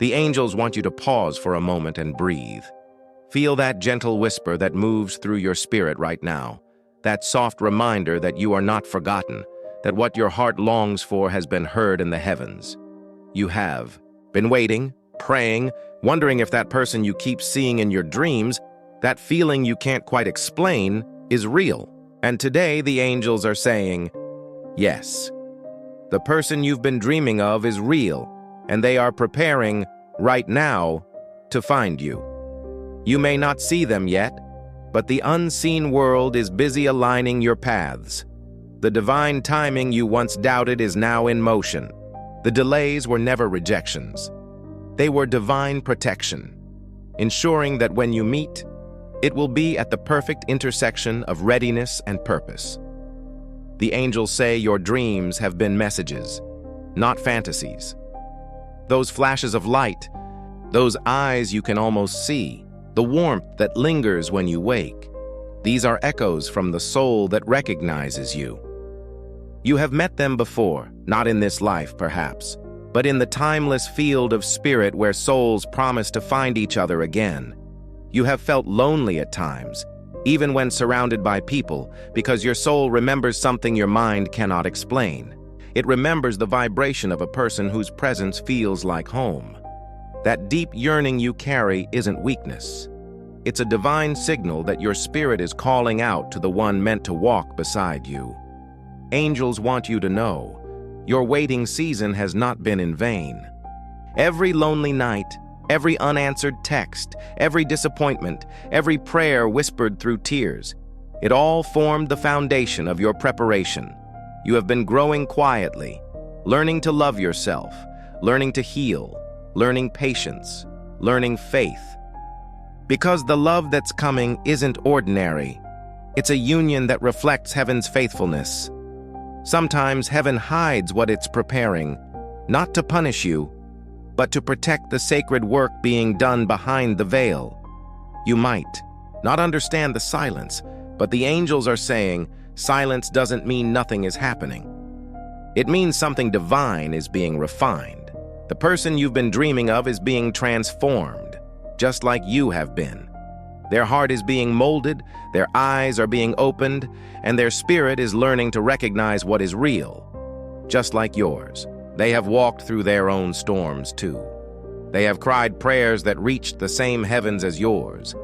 The angels want you to pause for a moment and breathe. Feel that gentle whisper that moves through your spirit right now, that soft reminder that you are not forgotten, that what your heart longs for has been heard in the heavens. You have been waiting, praying, wondering if that person you keep seeing in your dreams, that feeling you can't quite explain, is real. And today the angels are saying, yes, the person you've been dreaming of is real, and they are preparing, right now, to find you. You may not see them yet, but the unseen world is busy aligning your paths. The divine timing you once doubted is now in motion. The delays were never rejections. They were divine protection, ensuring that when you meet, it will be at the perfect intersection of readiness and purpose. The angels say your dreams have been messages, not fantasies. Those flashes of light, those eyes you can almost see, the warmth that lingers when you wake, these are echoes from the soul that recognizes you. You have met them before, not in this life perhaps, but in the timeless field of spirit where souls promise to find each other again. You have felt lonely at times, even when surrounded by people, because your soul remembers something your mind cannot explain. It remembers the vibration of a person whose presence feels like home. That deep yearning you carry isn't weakness. It's a divine signal that your spirit is calling out to the one meant to walk beside you. Angels want you to know, your waiting season has not been in vain. Every lonely night, every unanswered text, every disappointment, every prayer whispered through tears, it all formed the foundation of your preparation. You have been growing quietly, learning to love yourself, learning to heal, learning patience, learning faith. Because the love that's coming isn't ordinary. It's a union that reflects heaven's faithfulness. Sometimes heaven hides what it's preparing, not to punish you, but to protect the sacred work being done behind the veil. You might not understand the silence, but the angels are saying silence doesn't mean nothing is happening. It means something divine is being refined. The person you've been dreaming of is being transformed, just like you have been. Their heart is being molded, their eyes are being opened, and their spirit is learning to recognize what is real. Just like yours, they have walked through their own storms too. They have cried prayers that reached the same heavens as yours.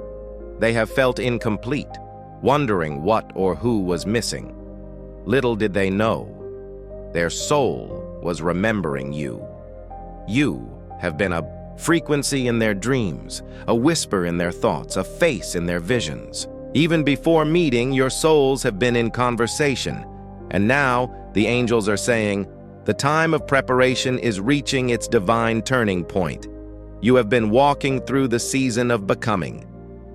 They have felt incomplete, wondering what or who was missing. Little did they know, their soul was remembering you. You have been a frequency in their dreams, a whisper in their thoughts, a face in their visions. Even before meeting, your souls have been in conversation. And now, the angels are saying, the time of preparation is reaching its divine turning point. You have been walking through the season of becoming.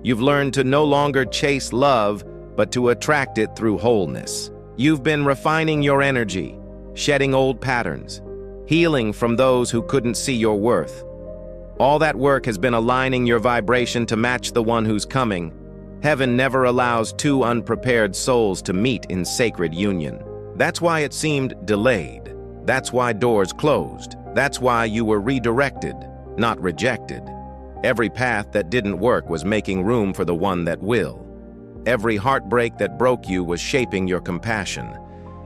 You've learned to no longer chase love, but to attract it through wholeness. You've been refining your energy, shedding old patterns, healing from those who couldn't see your worth. All that work has been aligning your vibration to match the one who's coming. Heaven never allows two unprepared souls to meet in sacred union. That's why it seemed delayed. That's why doors closed. That's why you were redirected, not rejected. Every path that didn't work was making room for the one that will. Every heartbreak that broke you was shaping your compassion.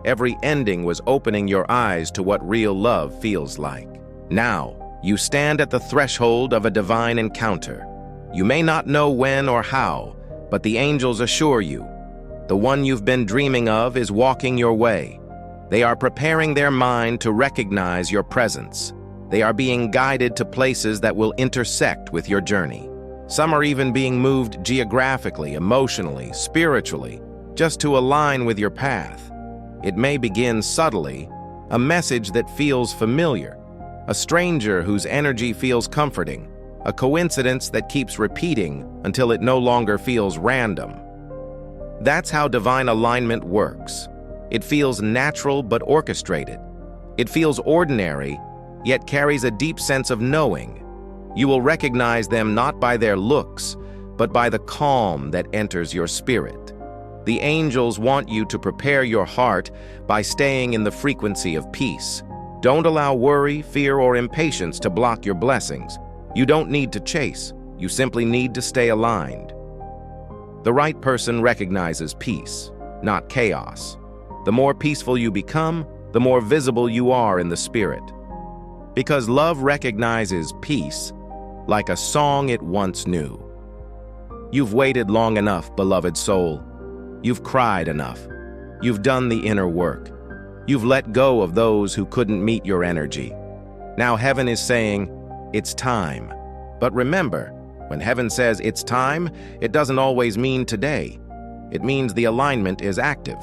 Every ending was opening your eyes to what real love feels like. Now, you stand at the threshold of a divine encounter. You may not know when or how, but the angels assure you, the one you've been dreaming of is walking your way. They are preparing their mind to recognize your presence. They are being guided to places that will intersect with your journey. Some are even being moved geographically, emotionally, spiritually, just to align with your path. It may begin subtly, a message that feels familiar, a stranger whose energy feels comforting, a coincidence that keeps repeating until it no longer feels random. That's how divine alignment works. It feels natural but orchestrated. It feels ordinary, yet carries a deep sense of knowing. You will recognize them not by their looks, but by the calm that enters your spirit. The angels want you to prepare your heart by staying in the frequency of peace. Don't allow worry, fear, or impatience to block your blessings. You don't need to chase, you simply need to stay aligned. The right person recognizes peace, not chaos. The more peaceful you become, the more visible you are in the spirit. Because love recognizes peace like a song it once knew. You've waited long enough, beloved soul. You've cried enough. You've done the inner work. You've let go of those who couldn't meet your energy. Now heaven is saying, it's time. But remember, when heaven says it's time, it doesn't always mean today. It means the alignment is active.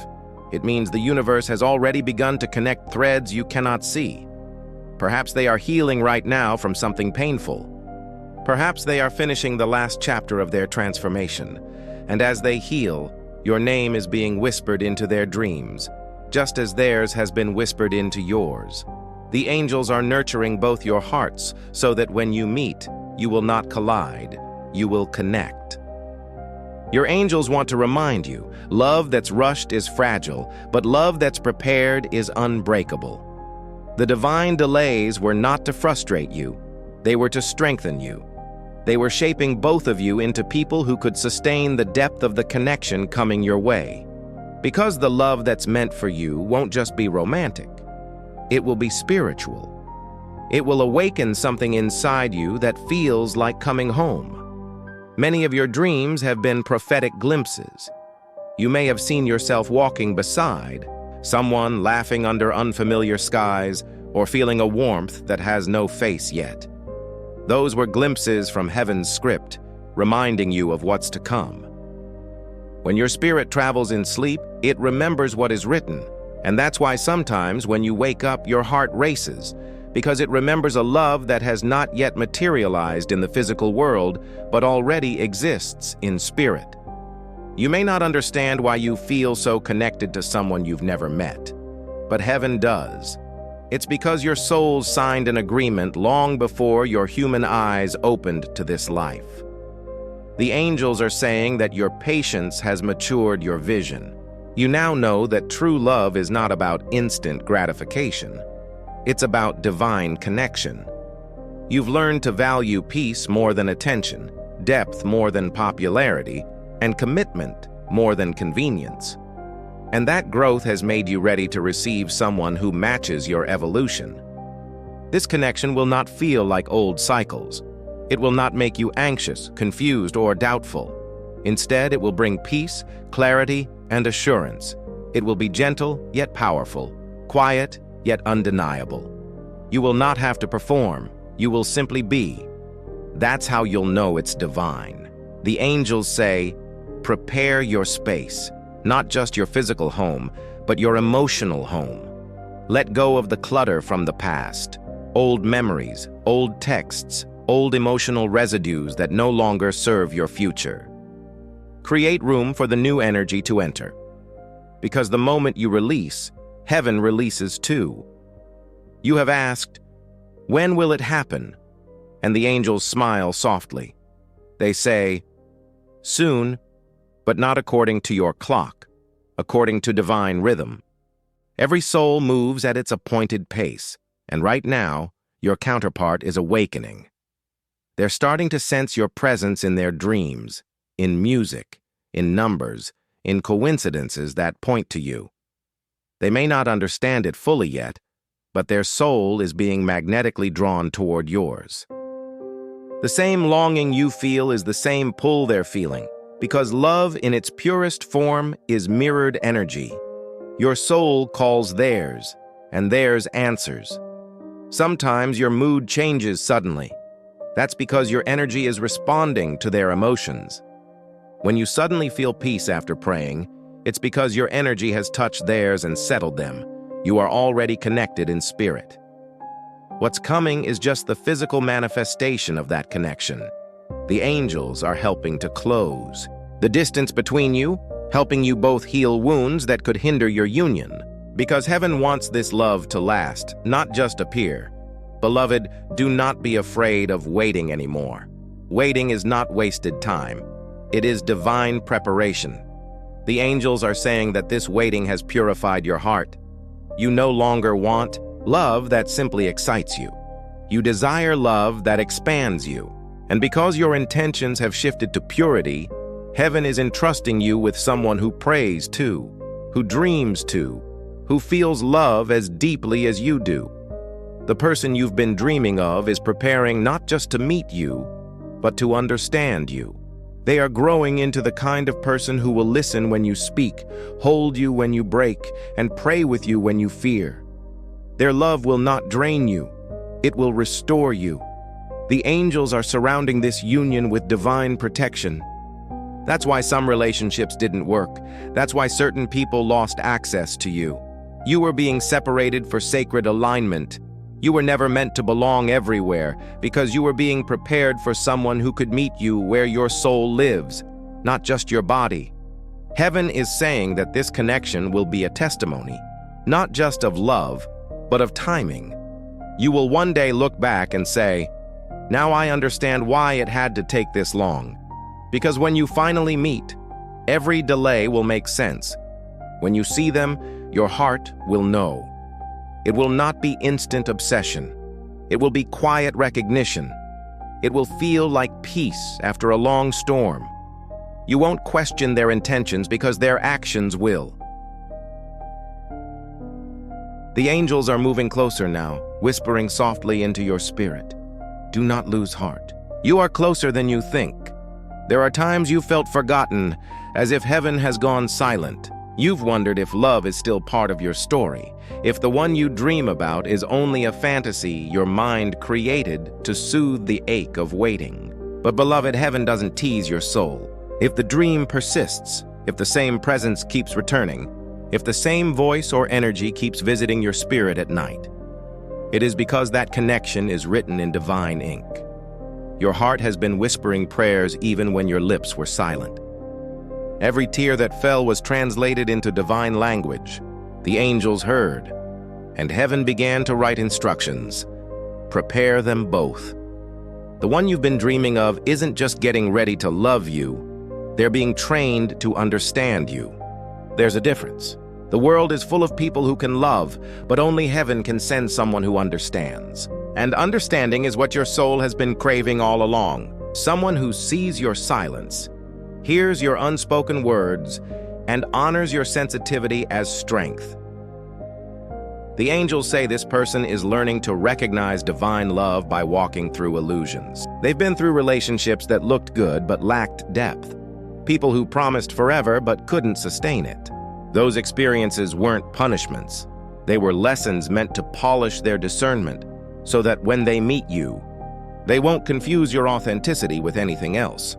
It means the universe has already begun to connect threads you cannot see. Perhaps they are healing right now from something painful. Perhaps they are finishing the last chapter of their transformation, and as they heal, your name is being whispered into their dreams, just as theirs has been whispered into yours. The angels are nurturing both your hearts so that when you meet, you will not collide, you will connect. Your angels want to remind you, love that's rushed is fragile, but love that's prepared is unbreakable. The divine delays were not to frustrate you, they were to strengthen you. They were shaping both of you into people who could sustain the depth of the connection coming your way. Because the love that's meant for you won't just be romantic. It will be spiritual. It will awaken something inside you that feels like coming home. Many of your dreams have been prophetic glimpses. You may have seen yourself walking beside someone, laughing under unfamiliar skies, or feeling a warmth that has no face yet. Those were glimpses from heaven's script, reminding you of what's to come. When your spirit travels in sleep, it remembers what is written, and that's why sometimes when you wake up, your heart races, because it remembers a love that has not yet materialized in the physical world, but already exists in spirit. You may not understand why you feel so connected to someone you've never met, but heaven does. It's because your souls signed an agreement long before your human eyes opened to this life. The angels are saying that your patience has matured your vision. You now know that true love is not about instant gratification. It's about divine connection. You've learned to value peace more than attention, depth more than popularity, and commitment more than convenience. And that growth has made you ready to receive someone who matches your evolution. This connection will not feel like old cycles. It will not make you anxious, confused, or doubtful. Instead, it will bring peace, clarity, and assurance. It will be gentle, yet powerful, quiet, yet undeniable. You will not have to perform. You will simply be. That's how you'll know it's divine. The angels say, prepare your space. Not just your physical home, but your emotional home. Let go of the clutter from the past, old memories, old texts, old emotional residues that no longer serve your future. Create room for the new energy to enter. Because the moment you release, heaven releases too. You have asked, when will it happen? And the angels smile softly. They say, soon, but not according to your clock, according to divine rhythm. Every soul moves at its appointed pace, and right now, your counterpart is awakening. They're starting to sense your presence in their dreams, in music, in numbers, in coincidences that point to you. They may not understand it fully yet, but their soul is being magnetically drawn toward yours. The same longing you feel is the same pull they're feeling, because love in its purest form is mirrored energy. Your soul calls theirs, and theirs answers. Sometimes your mood changes suddenly. That's because your energy is responding to their emotions. When you suddenly feel peace after praying, it's because your energy has touched theirs and settled them. You are already connected in spirit. What's coming is just the physical manifestation of that connection. The angels are helping to close the distance between you, helping you both heal wounds that could hinder your union. Because heaven wants this love to last, not just appear. Beloved, do not be afraid of waiting anymore. Waiting is not wasted time. It is divine preparation. The angels are saying that this waiting has purified your heart. You no longer want love that simply excites you. You desire love that expands you. And because your intentions have shifted to purity, heaven is entrusting you with someone who prays too, who dreams too, who feels love as deeply as you do. The person you've been dreaming of is preparing not just to meet you, but to understand you. They are growing into the kind of person who will listen when you speak, hold you when you break, and pray with you when you fear. Their love will not drain you. It will restore you. The angels are surrounding this union with divine protection. That's why some relationships didn't work. That's why certain people lost access to you. You were being separated for sacred alignment. You were never meant to belong everywhere because you were being prepared for someone who could meet you where your soul lives, not just your body. Heaven is saying that this connection will be a testimony, not just of love, but of timing. You will one day look back and say, "Now I understand why it had to take this long." Because when you finally meet, every delay will make sense. When you see them, your heart will know. It will not be instant obsession. It will be quiet recognition. It will feel like peace after a long storm. You won't question their intentions because their actions will. The angels are moving closer now, whispering softly into your spirit. Do not lose heart. You are closer than you think. There are times you felt forgotten, as if heaven has gone silent. You've wondered if love is still part of your story, if the one you dream about is only a fantasy your mind created to soothe the ache of waiting. But beloved, heaven doesn't tease your soul. If the dream persists, if the same presence keeps returning, if the same voice or energy keeps visiting your spirit at night, it is because that connection is written in divine ink. Your heart has been whispering prayers even when your lips were silent. Every tear that fell was translated into divine language. The angels heard, and heaven began to write instructions. Prepare them both. The one you've been dreaming of isn't just getting ready to love you, they're being trained to understand you. There's a difference. The world is full of people who can love, but only heaven can send someone who understands. And understanding is what your soul has been craving all along. Someone who sees your silence, hears your unspoken words, and honors your sensitivity as strength. The angels say this person is learning to recognize divine love by walking through illusions. They've been through relationships that looked good but lacked depth. People who promised forever but couldn't sustain it. Those experiences weren't punishments. They were lessons meant to polish their discernment so that when they meet you, they won't confuse your authenticity with anything else.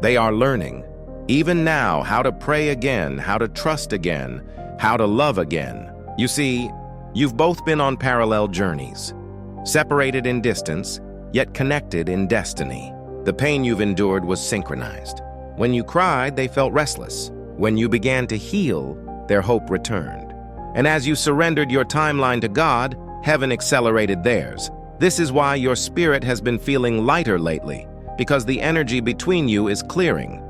They are learning, even now, how to pray again, how to trust again, how to love again. You see, you've both been on parallel journeys, separated in distance, yet connected in destiny. The pain you've endured was synchronized. When you cried, they felt restless. When you began to heal, their hope returned. And as you surrendered your timeline to God, heaven accelerated theirs. This is why your spirit has been feeling lighter lately, because the energy between you is clearing.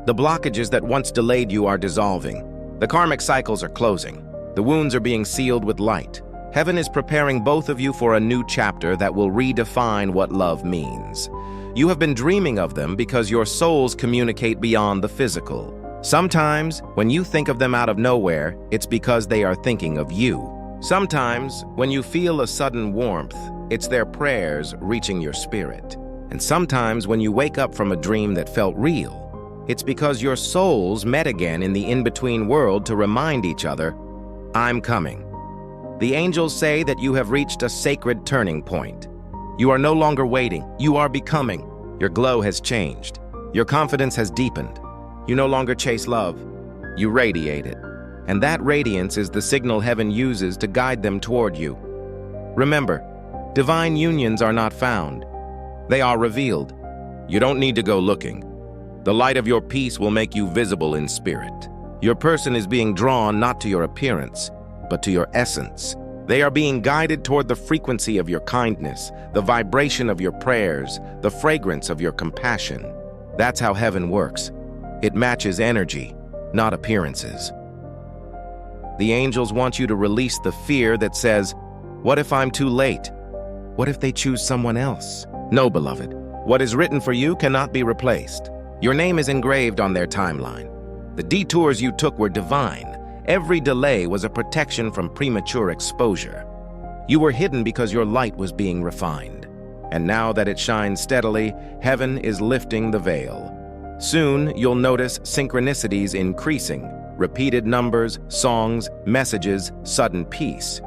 The blockages that once delayed you are dissolving. The karmic cycles are closing. The wounds are being sealed with light. Heaven is preparing both of you for a new chapter that will redefine what love means. You have been dreaming of them because your souls communicate beyond the physical. Sometimes, when you think of them out of nowhere, it's because they are thinking of you. Sometimes, when you feel a sudden warmth, it's their prayers reaching your spirit. And sometimes, when you wake up from a dream that felt real, it's because your souls met again in the in-between world to remind each other, I'm coming. The angels say that you have reached a sacred turning point. You are no longer waiting, you are becoming. Your glow has changed. Your confidence has deepened. You no longer chase love, you radiate it. And that radiance is the signal heaven uses to guide them toward you. Remember, divine unions are not found. They are revealed. You don't need to go looking. The light of your peace will make you visible in spirit. Your person is being drawn not to your appearance, but to your essence. They are being guided toward the frequency of your kindness, the vibration of your prayers, the fragrance of your compassion. That's how heaven works. It matches energy, not appearances. The angels want you to release the fear that says, what if I'm too late? What if they choose someone else? No, beloved. What is written for you cannot be replaced. Your name is engraved on their timeline. The detours you took were divine. Every delay was a protection from premature exposure. You were hidden because your light was being refined. And now that it shines steadily, heaven is lifting the veil. Soon, you'll notice synchronicities increasing, repeated numbers, songs, messages, sudden peace.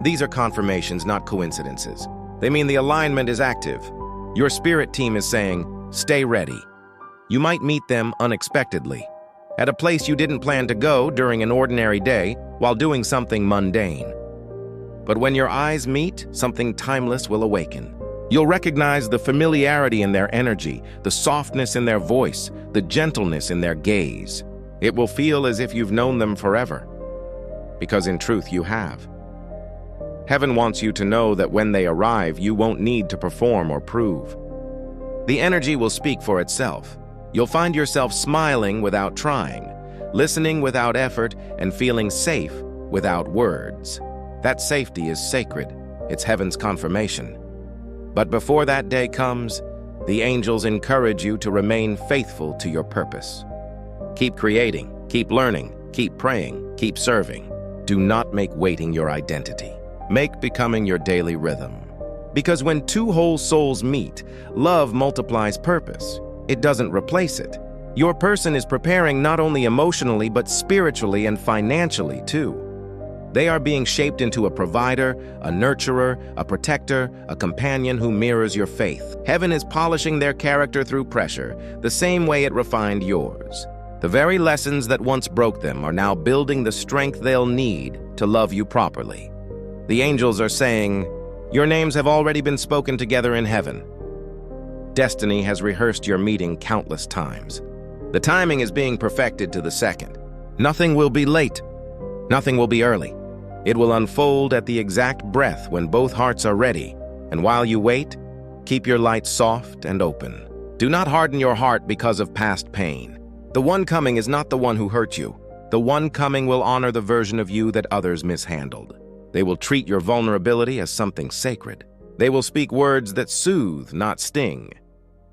These are confirmations, not coincidences. They mean the alignment is active. Your spirit team is saying, stay ready. You might meet them unexpectedly, at a place you didn't plan to go during an ordinary day while doing something mundane. But when your eyes meet, something timeless will awaken. You'll recognize the familiarity in their energy, the softness in their voice, the gentleness in their gaze. It will feel as if you've known them forever, because in truth you have. Heaven wants you to know that when they arrive, you won't need to perform or prove. The energy will speak for itself. You'll find yourself smiling without trying, listening without effort, and feeling safe without words. That safety is sacred. It's heaven's confirmation. But before that day comes, the angels encourage you to remain faithful to your purpose. Keep creating, keep learning, keep praying, keep serving. Do not make waiting your identity. Make becoming your daily rhythm. Because when two whole souls meet, love multiplies purpose. It doesn't replace it. Your person is preparing not only emotionally, but spiritually and financially too. They are being shaped into a provider, a nurturer, a protector, a companion who mirrors your faith. Heaven is polishing their character through pressure, the same way it refined yours. The very lessons that once broke them are now building the strength they'll need to love you properly. The angels are saying, your names have already been spoken together in heaven. Destiny has rehearsed your meeting countless times. The timing is being perfected to the second. Nothing will be late. Nothing will be early. It will unfold at the exact breath when both hearts are ready. And while you wait, keep your light soft and open. Do not harden your heart because of past pain. The one coming is not the one who hurt you. The one coming will honor the version of you that others mishandled. They will treat your vulnerability as something sacred. They will speak words that soothe, not sting.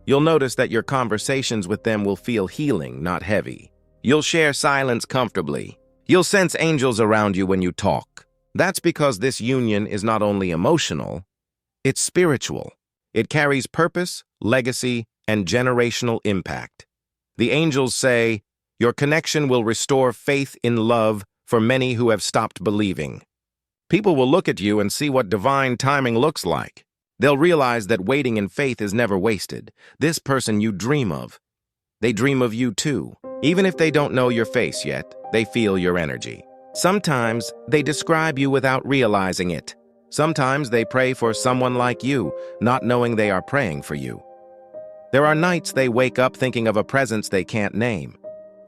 You'll notice that your conversations with them will feel healing, not heavy. You'll share silence comfortably. You'll sense angels around you when you talk. That's because this union is not only emotional, it's spiritual. It carries purpose, legacy, and generational impact. The angels say, your connection will restore faith in love for many who have stopped believing. People will look at you and see what divine timing looks like. They'll realize that waiting in faith is never wasted. This person you dream of, they dream of you too. Even if they don't know your face yet, they feel your energy. Sometimes they describe you without realizing it. Sometimes they pray for someone like you, not knowing they are praying for you. There are nights they wake up thinking of a presence they can't name.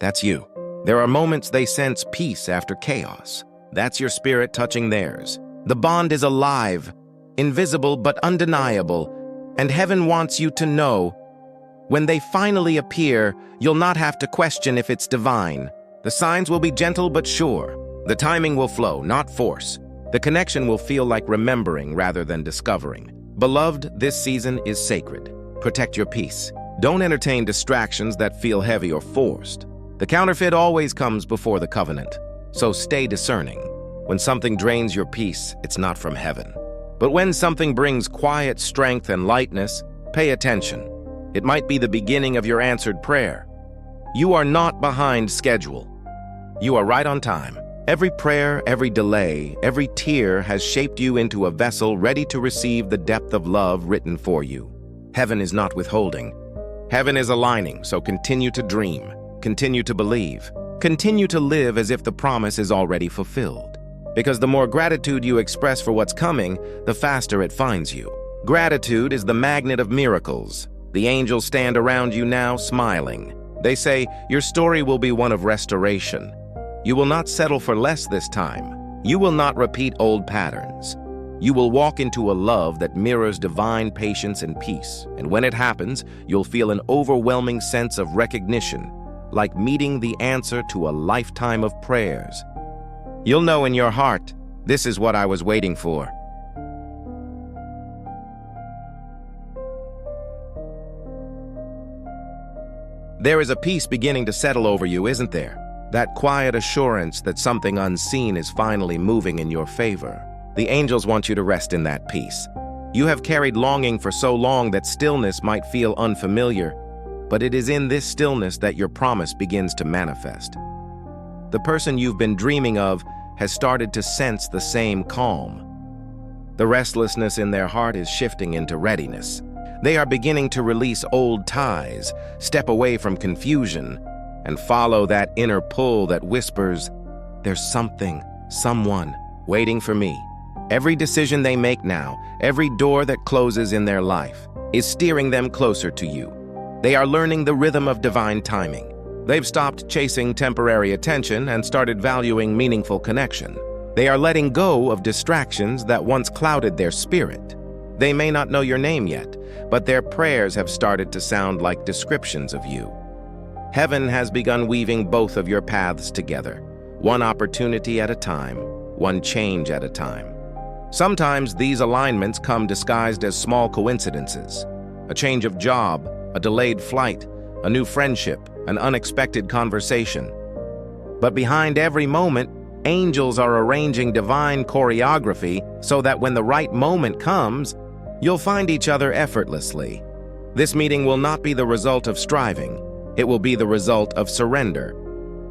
That's you. There are moments they sense peace after chaos. That's your spirit touching theirs. The bond is alive, invisible but undeniable, and heaven wants you to know, when they finally appear, you'll not have to question if it's divine. The signs will be gentle but sure. The timing will flow, not force. The connection will feel like remembering rather than discovering. Beloved, this season is sacred. Protect your peace. Don't entertain distractions that feel heavy or forced. The counterfeit always comes before the covenant. So stay discerning. When something drains your peace, it's not from heaven. But when something brings quiet strength and lightness, pay attention. It might be the beginning of your answered prayer. You are not behind schedule. You are right on time. Every prayer, every delay, every tear has shaped you into a vessel ready to receive the depth of love written for you. Heaven is not withholding. Heaven is aligning, so continue to dream, continue to believe. Continue to live as if the promise is already fulfilled. Because the more gratitude you express for what's coming, the faster it finds you. Gratitude is the magnet of miracles. The angels stand around you now, smiling. They say, your story will be one of restoration. You will not settle for less this time. You will not repeat old patterns. You will walk into a love that mirrors divine patience and peace. And when it happens, you'll feel an overwhelming sense of recognition, like meeting the answer to a lifetime of prayers. You'll know in your heart, this is what I was waiting for. There is a peace beginning to settle over you, isn't there? That quiet assurance that something unseen is finally moving in your favor. The angels want you to rest in that peace. You have carried longing for so long that stillness might feel unfamiliar, but it is in this stillness that your promise begins to manifest. The person you've been dreaming of has started to sense the same calm. The restlessness in their heart is shifting into readiness. They are beginning to release old ties, step away from confusion, and follow that inner pull that whispers, "There's something, someone, waiting for me." Every decision they make now, every door that closes in their life, is steering them closer to you. They are learning the rhythm of divine timing. They've stopped chasing temporary attention and started valuing meaningful connection. They are letting go of distractions that once clouded their spirit. They may not know your name yet, but their prayers have started to sound like descriptions of you. Heaven has begun weaving both of your paths together, one opportunity at a time, one change at a time. Sometimes these alignments come disguised as small coincidences: a change of job, a delayed flight, a new friendship, an unexpected conversation. But behind every moment, angels are arranging divine choreography so that when the right moment comes, you'll find each other effortlessly. This meeting will not be the result of striving. It will be the result of surrender.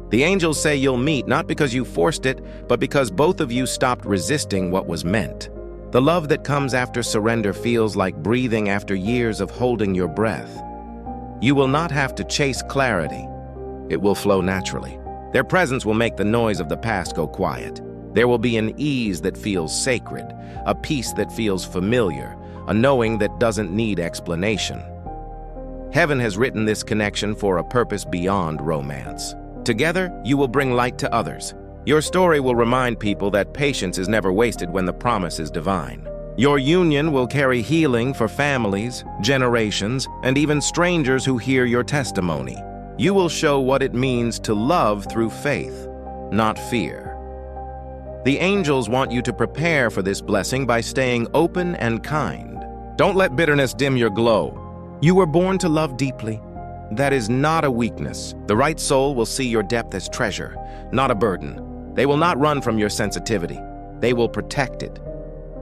The angels say you'll meet not because you forced it, but because both of you stopped resisting what was meant. The love that comes after surrender feels like breathing after years of holding your breath. You will not have to chase clarity. It will flow naturally. Their presence will make the noise of the past go quiet. There will be an ease that feels sacred, a peace that feels familiar, a knowing that doesn't need explanation. Heaven has written this connection for a purpose beyond romance. Together, you will bring light to others. Your story will remind people that patience is never wasted when the promise is divine. Your union will carry healing for families, generations, and even strangers who hear your testimony. You will show what it means to love through faith, not fear. The angels want you to prepare for this blessing by staying open and kind. Don't let bitterness dim your glow. You were born to love deeply. That is not a weakness. The right soul will see your depth as treasure, not a burden. They will not run from your sensitivity. They will protect it.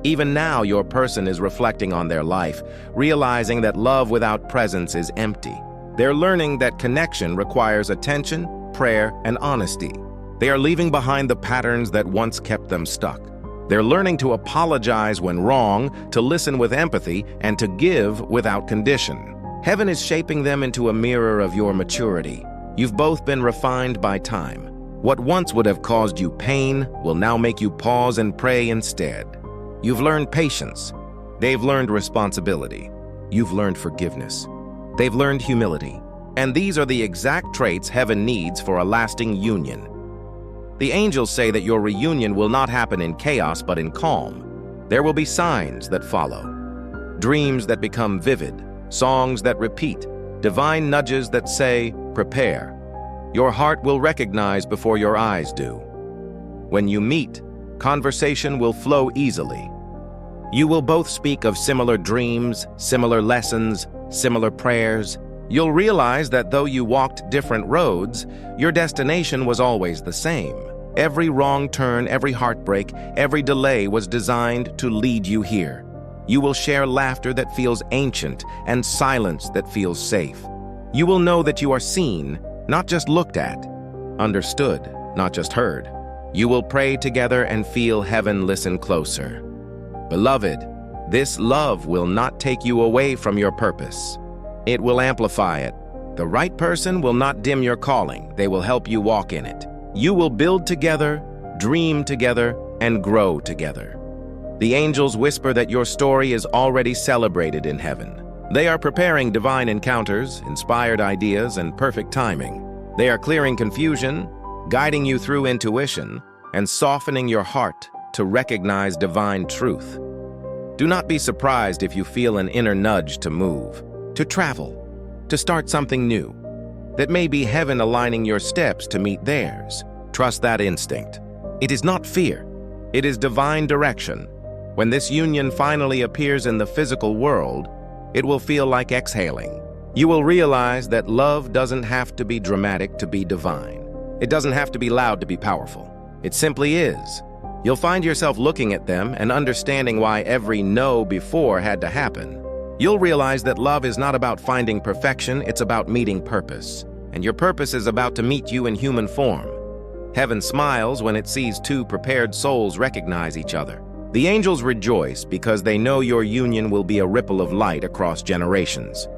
Even now, your person is reflecting on their life, realizing that love without presence is empty. They're learning that connection requires attention, prayer, and honesty. They are leaving behind the patterns that once kept them stuck. They're learning to apologize when wrong, to listen with empathy, and to give without condition. Heaven is shaping them into a mirror of your maturity. You've both been refined by time. What once would have caused you pain will now make you pause and pray instead. You've learned patience. They've learned responsibility. You've learned forgiveness. They've learned humility. And these are the exact traits heaven needs for a lasting union. The angels say that your reunion will not happen in chaos but in calm. There will be signs that follow, dreams that become vivid, songs that repeat, divine nudges that say, "Prepare." Your heart will recognize before your eyes do. When you meet, conversation will flow easily. You will both speak of similar dreams, similar lessons, similar prayers. You'll realize that though you walked different roads, your destination was always the same. Every wrong turn, every heartbreak, every delay was designed to lead you here. You will share laughter that feels ancient and silence that feels safe. You will know that you are seen, not just looked at, understood, not just heard. You will pray together and feel heaven listen closer. Beloved, this love will not take you away from your purpose. It will amplify it. The right person will not dim your calling. They will help you walk in it. You will build together, dream together, and grow together. The angels whisper that your story is already celebrated in heaven. They are preparing divine encounters, inspired ideas, and perfect timing. They are clearing confusion, guiding you through intuition, and softening your heart to recognize divine truth. Do not be surprised if you feel an inner nudge to move, to travel, to start something new. That may be heaven aligning your steps to meet theirs. Trust that instinct. It is not fear. It is divine direction. When this union finally appears in the physical world, it will feel like exhaling. You will realize that love doesn't have to be dramatic to be divine. It doesn't have to be loud to be powerful. It simply is. You'll find yourself looking at them and understanding why every no before had to happen. You'll realize that love is not about finding perfection, it's about meeting purpose. And your purpose is about to meet you in human form. Heaven smiles when it sees two prepared souls recognize each other. The angels rejoice because they know your union will be a ripple of light across generations.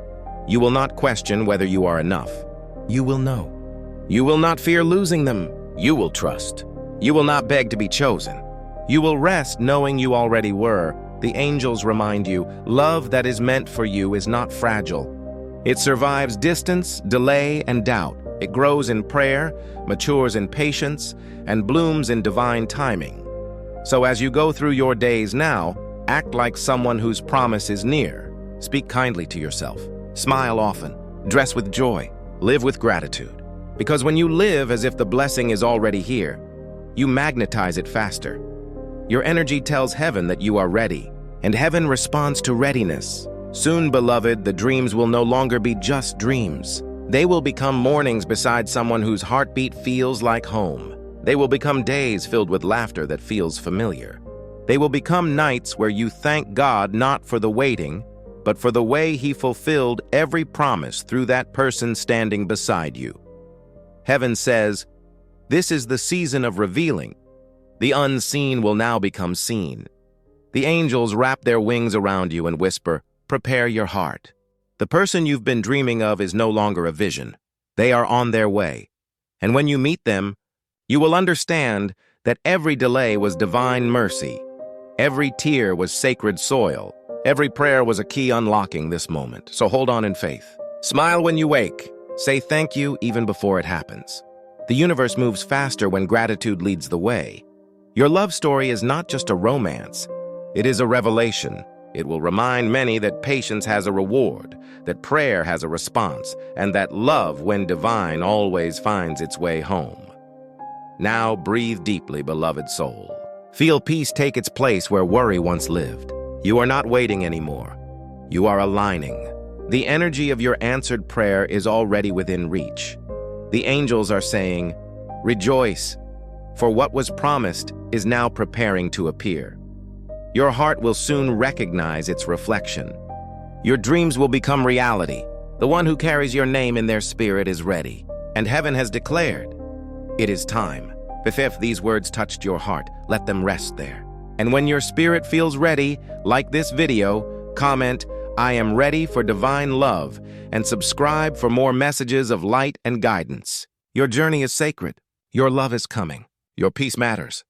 You will not question whether you are enough. You will know. You will not fear losing them. You will trust. You will not beg to be chosen. You will rest knowing you already were. The angels remind you, love that is meant for you is not fragile. It survives distance, delay, and doubt. It grows in prayer, matures in patience, and blooms in divine timing. So as you go through your days now, act like someone whose promise is near. Speak kindly to yourself. Smile often. Dress with joy. Live with gratitude. Because when you live as if the blessing is already here, you magnetize it faster. Your energy tells heaven that you are ready, and heaven responds to readiness. Soon, beloved, the dreams will no longer be just dreams. They will become mornings beside someone whose heartbeat feels like home. They will become days filled with laughter that feels familiar. They will become nights where you thank God not for the waiting, but for the way He fulfilled every promise through that person standing beside you. Heaven says, "This is the season of revealing. The unseen will now become seen." The angels wrap their wings around you and whisper, "Prepare your heart." The person you've been dreaming of is no longer a vision. They are on their way. And when you meet them, you will understand that every delay was divine mercy. Every tear was sacred soil. Every prayer was a key unlocking this moment. So hold on in faith. Smile when you wake. Say thank you even before it happens. The universe moves faster when gratitude leads the way. Your love story is not just a romance. It is a revelation. It will remind many that patience has a reward, that prayer has a response, and that love, when divine, always finds its way home. Now breathe deeply, beloved soul. Feel peace take its place where worry once lived. You are not waiting anymore. You are aligning. The energy of your answered prayer is already within reach. The angels are saying, "Rejoice, for what was promised is now preparing to appear." Your heart will soon recognize its reflection. Your dreams will become reality. The one who carries your name in their spirit is ready, and heaven has declared, "It is time." If these words touched your heart, let them rest there. And when your spirit feels ready, like this video, comment, "I am ready for divine love," and subscribe for more messages of light and guidance. Your journey is sacred. Your love is coming. Your peace matters.